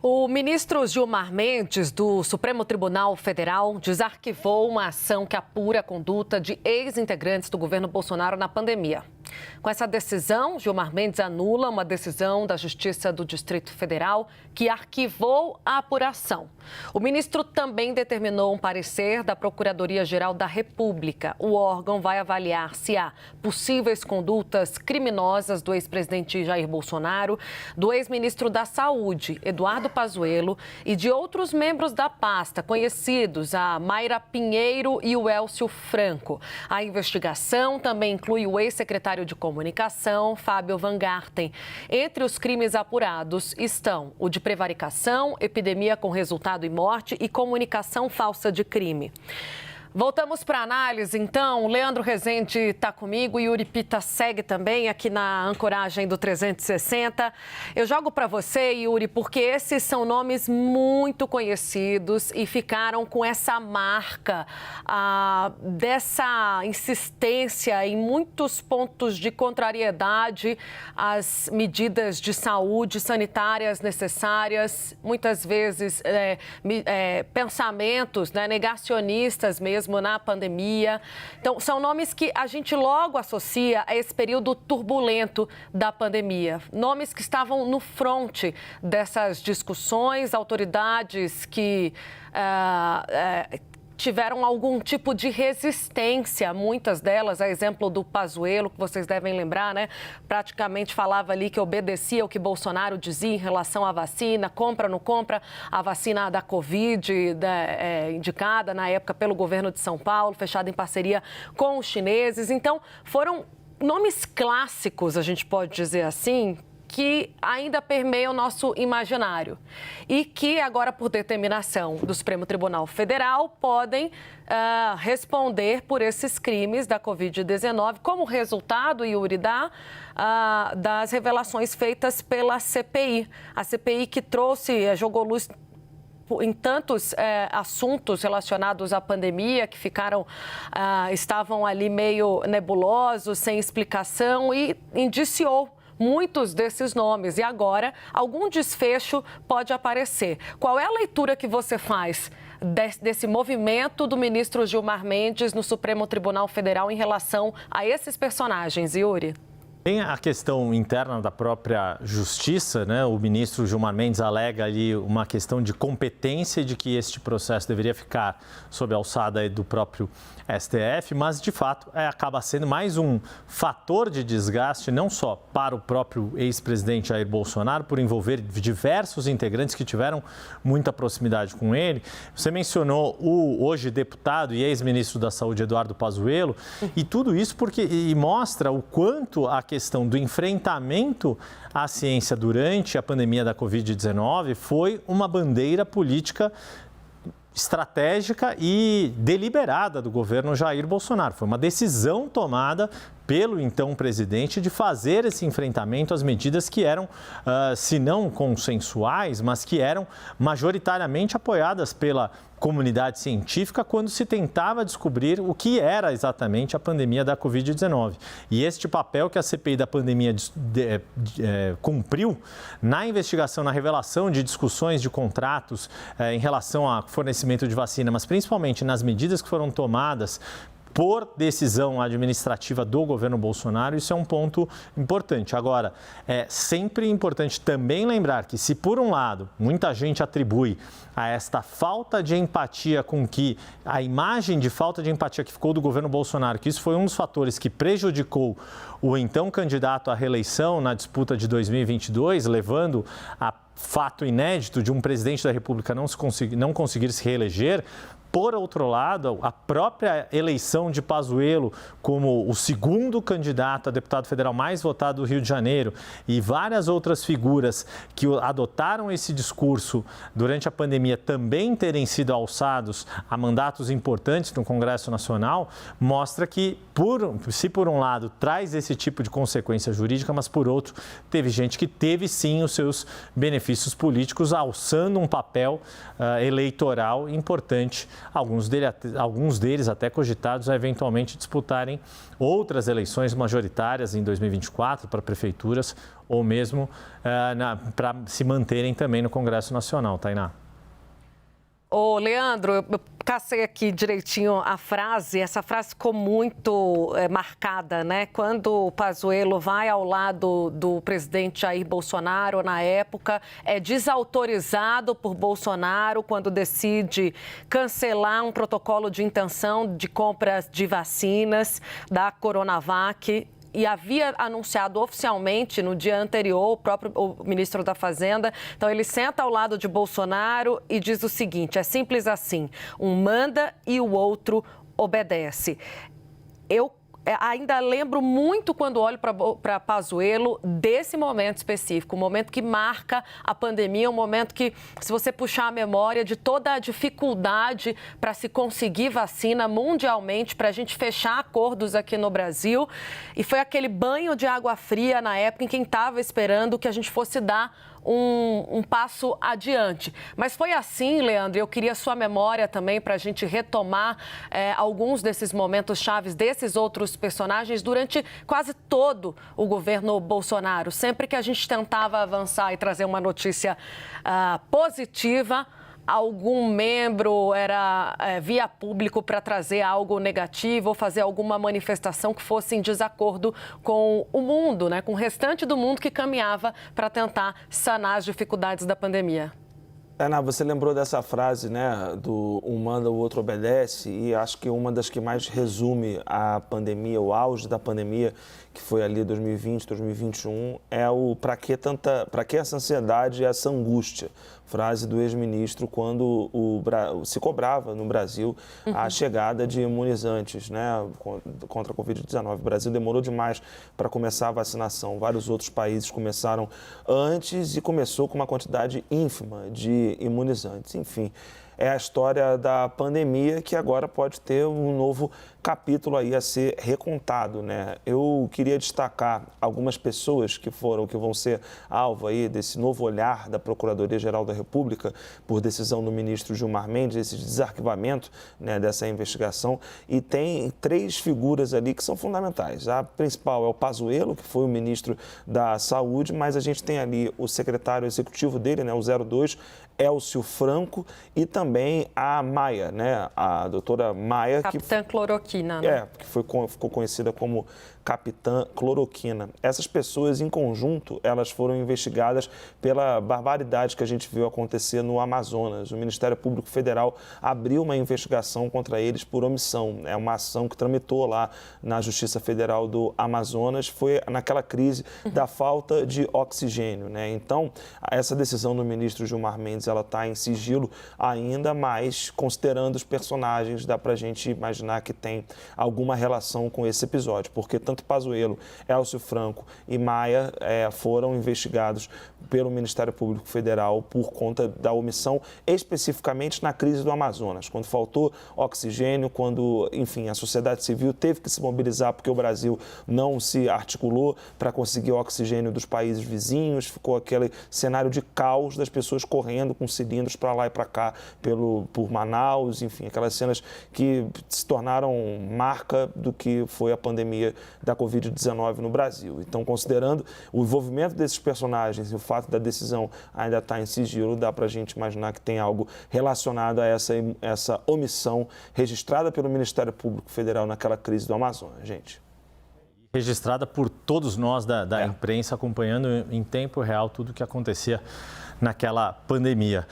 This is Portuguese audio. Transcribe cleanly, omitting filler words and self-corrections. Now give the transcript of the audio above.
O ministro Gilmar Mendes, do Supremo Tribunal Federal, desarquivou uma ação que apura a conduta de ex-integrantes do governo Bolsonaro na pandemia. Com essa decisão, Gilmar Mendes anula uma decisão da Justiça do Distrito Federal que arquivou a apuração. O ministro também determinou um parecer da Procuradoria-Geral da República. O órgão vai avaliar se há possíveis condutas criminosas do ex-presidente Jair Bolsonaro, do ex-ministro da Saúde, Eduardo Pazuello, e de outros membros da pasta, conhecidos, a Mayra Pinheiro e o Élcio Franco. A investigação também inclui o ex-secretário de Comunicação, Fábio Van Garten. Entre os crimes apurados estão o de prevaricação, epidemia com resultado em morte e comunicação falsa de crime. Voltamos para a análise, então. Leandro Rezende está comigo e Yuri Pita segue também aqui na ancoragem do 360. Eu jogo para você, Yuri, porque esses são nomes muito conhecidos e ficaram com essa marca dessa insistência em muitos pontos de contrariedade às medidas de saúde sanitárias necessárias, muitas vezes pensamentos negacionistas mesmo na pandemia. Então, são nomes que a gente logo associa a esse período turbulento da pandemia. Nomes que estavam no fronte dessas discussões, autoridades que tiveram algum tipo de resistência, muitas delas, a exemplo do Pazuello, que vocês devem lembrar, né? Praticamente falava ali que obedecia o que Bolsonaro dizia em relação à vacina, compra ou não compra a vacina da Covid, indicada na época pelo governo de São Paulo, fechada em parceria com os chineses. Então, foram nomes clássicos, a gente pode dizer assim, que ainda permeia o nosso imaginário e que agora, por determinação do Supremo Tribunal Federal, podem responder por esses crimes da Covid-19 como resultado, Yuri, das revelações feitas pela CPI. A CPI que jogou luz em tantos assuntos relacionados à pandemia que estavam ali meio nebulosos, sem explicação, e indiciou muitos desses nomes. E agora, algum desfecho pode aparecer. Qual é a leitura que você faz desse movimento do ministro Gilmar Mendes no Supremo Tribunal Federal em relação a esses personagens, Yuri? Tem a questão interna da própria justiça, né? O ministro Gilmar Mendes alega ali uma questão de competência de que este processo deveria ficar sob a alçada do próprio STF, mas de fato acaba sendo mais um fator de desgaste, não só para o próprio ex-presidente Jair Bolsonaro, por envolver diversos integrantes que tiveram muita proximidade com ele. Você mencionou o hoje deputado e ex-ministro da Saúde, Eduardo Pazuello, e tudo isso porque mostra o quanto a questão do enfrentamento à ciência durante a pandemia da Covid-19 foi uma bandeira política estratégica e deliberada do governo Jair Bolsonaro. Foi uma decisão tomada pelo então presidente de fazer esse enfrentamento às medidas que eram, se não consensuais, mas que eram majoritariamente apoiadas pela comunidade científica quando se tentava descobrir o que era exatamente a pandemia da Covid-19. E este papel que a CPI da pandemia cumpriu na investigação, na revelação de discussões de contratos em relação ao fornecimento de vacina, mas principalmente nas medidas que foram tomadas por decisão administrativa do governo Bolsonaro, isso é um ponto importante. Agora, é sempre importante também lembrar que se, por um lado, muita gente atribui a esta falta de empatia com que a imagem de falta de empatia que ficou do governo Bolsonaro, que isso foi um dos fatores que prejudicou o então candidato à reeleição na disputa de 2022, levando a fato inédito de um presidente da República não conseguir se reeleger. Por outro lado, a própria eleição de Pazuello como o segundo candidato a deputado federal mais votado do Rio de Janeiro e várias outras figuras que adotaram esse discurso durante a pandemia também terem sido alçados a mandatos importantes no Congresso Nacional, mostra que, se por um lado traz esse tipo de consequência jurídica, mas por outro, teve gente que teve sim os seus benefícios políticos alçando um papel eleitoral importante. Alguns deles até cogitados a eventualmente disputarem outras eleições majoritárias em 2024 para prefeituras ou mesmo para se manterem também no Congresso Nacional, Tainá. Ô, Leandro, eu cacei aqui direitinho a frase, essa frase ficou muito marcada, né? Quando o Pazuello vai ao lado do presidente Jair Bolsonaro, na época, é desautorizado por Bolsonaro quando decide cancelar um protocolo de intenção de compras de vacinas da Coronavac. E havia anunciado oficialmente no dia anterior o ministro da Fazenda. Então, ele senta ao lado de Bolsonaro e diz o seguinte, é simples assim, um manda e o outro obedece. Eu ainda lembro muito quando olho para Pazuello desse momento específico, um momento que marca a pandemia, um momento que, se você puxar a memória de toda a dificuldade para se conseguir vacina mundialmente, para a gente fechar acordos aqui no Brasil, e foi aquele banho de água fria na época em quem estava esperando que a gente fosse dar um passo adiante. Mas foi assim, Leandro, eu queria sua memória também para a gente retomar alguns desses momentos chaves desses outros personagens durante quase todo o governo Bolsonaro. Sempre que a gente tentava avançar e trazer uma notícia positiva, algum membro era via público para trazer algo negativo ou fazer alguma manifestação que fosse em desacordo com o mundo, né, com o restante do mundo que caminhava para tentar sanar as dificuldades da pandemia. Ana, você lembrou dessa frase, né, do um manda, o outro obedece, e acho que uma das que mais resume a pandemia, o auge da pandemia, que foi ali 2020, 2021, é o para que essa ansiedade e essa angústia? Frase do ex-ministro quando se cobrava no Brasil a chegada de imunizantes, né, contra a Covid-19. O Brasil demorou demais para começar a vacinação. Vários outros países começaram antes e começou com uma quantidade ínfima de imunizantes. Enfim, é a história da pandemia que agora pode ter um novo capítulo aí a ser recontado, né? Eu queria destacar algumas pessoas que vão ser alvo aí desse novo olhar da Procuradoria-Geral da República por decisão do ministro Gilmar Mendes, esse desarquivamento, né, dessa investigação, e tem 3 figuras ali que são fundamentais. A principal é o Pazuello, que foi o ministro da Saúde, mas a gente tem ali o secretário executivo dele, né, o 02, Elcio Franco, e também a Maia, né, a doutora Maia. Capitã Cloroquina, né? Que ficou conhecida como Capitã Cloroquina. Essas pessoas, em conjunto, elas foram investigadas pela barbaridade que a gente viu acontecer no Amazonas. O Ministério Público Federal abriu uma investigação contra eles por omissão. É uma ação que tramitou lá na Justiça Federal do Amazonas. Foi naquela crise da falta de oxigênio, né? Então, essa decisão do ministro Gilmar Mendes, ela está em sigilo ainda, mas considerando os personagens, dá para a gente imaginar que tem alguma relação com esse episódio, porque tanto Pazuello, Elcio Franco e Maia foram investigados pelo Ministério Público Federal por conta da omissão, especificamente na crise do Amazonas, quando faltou oxigênio, quando, enfim, a sociedade civil teve que se mobilizar porque o Brasil não se articulou para conseguir o oxigênio dos países vizinhos, ficou aquele cenário de caos das pessoas correndo com cilindros para lá e para cá por Manaus, enfim, aquelas cenas que se tornaram marca do que foi a pandemia da Covid-19 no Brasil. Então, considerando o envolvimento desses personagens e o fato da decisão ainda estar em sigilo, dá para a gente imaginar que tem algo relacionado a essa omissão registrada pelo Ministério Público Federal naquela crise do Amazonas, gente. Registrada por todos nós da imprensa, acompanhando em tempo real tudo o que acontecia naquela pandemia.